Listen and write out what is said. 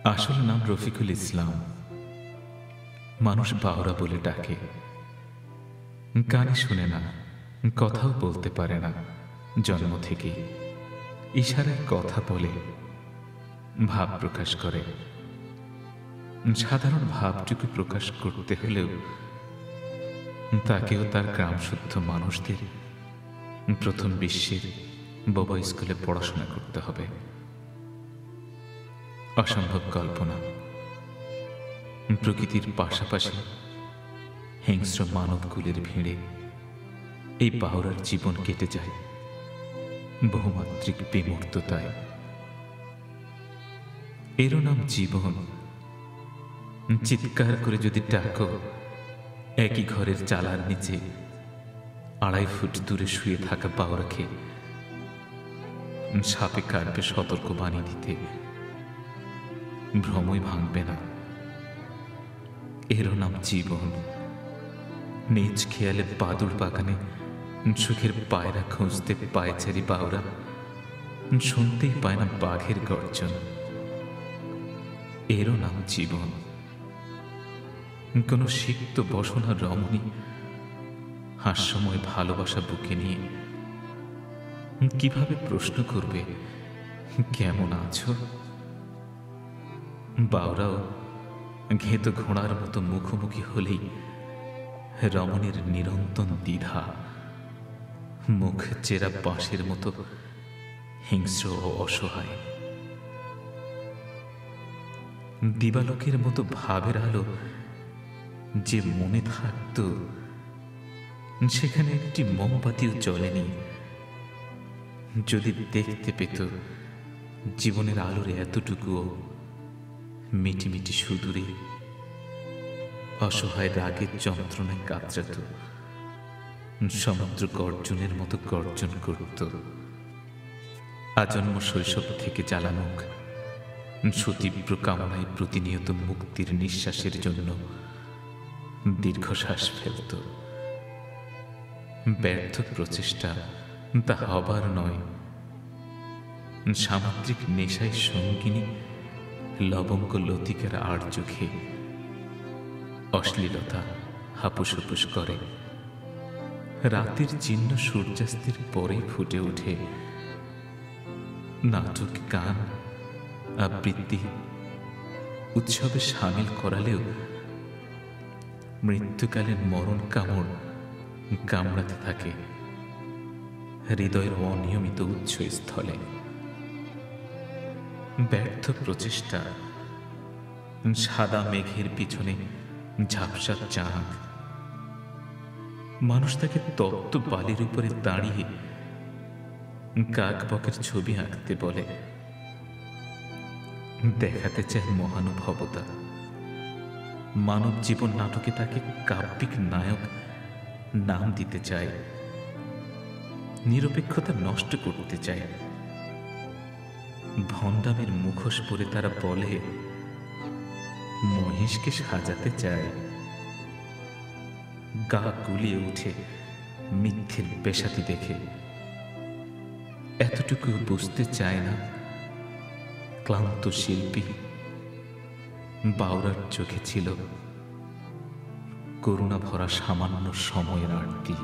আসল নাম রফিকুল ইসলাম। মানুষ বাউরা বলে ডাকে। কানে শুনে না, কথাও বলতে পারে না। জন্ম থেকেই ইশারায় কথা বলে, ভাব প্রকাশ করে। সাধারণ ভাবটুকু প্রকাশ করতে হলেও তাকেও তার গ্রামশুদ্ধ মানুষদের প্রথম বিশ্বের বোবা স্কুলে পড়াশোনা করতে হবে। অসম্ভব কল্পনা। প্রকৃতির পাশাপাশি হিংস্র মানবকুলের ভিড়ে এই বাউরার জীবন কেটে যায় বহুমাত্রিক বিমূর্ততায়। এরও নাম জীবন। চিৎকার করে যদি ডাকো, একই ঘরের চালার নিচে 2.5 ফুট দূরে শুয়ে থাকা বাউরাকে সাপে কাটবে সতর্ক বাণী দিতে ভ্রমই ভাঙবে না। এরও নাম জীবন। নিজ খেয়ালে বাদুড় বাগানে সুখের পায়রা খুঁজতে পায়চারি বাউরা শুনতেই পায় না বাঘের গর্জন। এরও নাম জীবন। কোনো সিক্ত বসনা রমণী হাস্যময় ভালোবাসা বুকে নিয়ে কিভাবে প্রশ্ন করবে, কেমন আছো? বাউরাও ঘেঁতো ঘোড়ার মতো মুখোমুখি হলেই রমণীর নিরন্তন দ্বিধা, মুখ চেরা বাঁশের মতো হিংস্র ও অসহায়। দিবালোকের মতো ভাবের আলো যে মনে থাকত, সেখানে একটি মোমবাতিও জ্বলেনি। যদি দেখতে পেত জীবনের আলোর এতটুকুও মিটিমিটি সুদূরে অসহায় রাগের যন্ত্রণায় কাতরাত, সমুদ্র গর্জনের মতো গর্জন করত। আজন্ম শৈশব থেকে জ্বালামুখ সুতীব্র কামনায় প্রতিনিয়ত মুক্তির নিঃশ্বাসের জন্য দীর্ঘশ্বাস ফেলত। ব্যর্থ প্রচেষ্টা তা হবার নয়। সামুদ্রিক নেশায় সঙ্গিনী লবঙ্গ লতিকার আর চোখে অশ্লীলতা হাপুস হুপুস করে। রাতের চিহ্ন সূর্যাস্তের পরে ফুটে ওঠে। নাটক, গান, আবৃত্তি উৎসবে সামিল করালেও মৃত্যুকালীন মরণ কামড় কামড়াতে থাকে হৃদয়ের অনিয়মিত উৎসস্থলে। ব্যর্থ প্রচেষ্টা সাদা মেঘের পিছনে ঝাপসা চাঁদ। মানুষ তাকে তপ্ত বালির উপরে দাঁড়িয়ে কাক বকের ছবি আঁকতে বলে। দেখাতে চায় মহানুভবতা। মানব জীবন নাটকে তাকে কাব্যিক নায়ক নাম দিতে চায়। নিরপেক্ষতা নষ্ট করতে চায়। ভণ্ডামের মুখোশ পরে তারা বলে মহিষকে সাজাতে চায়। গা গুলিয়ে উঠে মিথ্যের বেশাতি দেখে। এতটুকু বুঝতে চায় না ক্লান্ত শিল্পী বাউরার চোখে ছিল করুণা ভরা সামান্য সময়ের আরতি।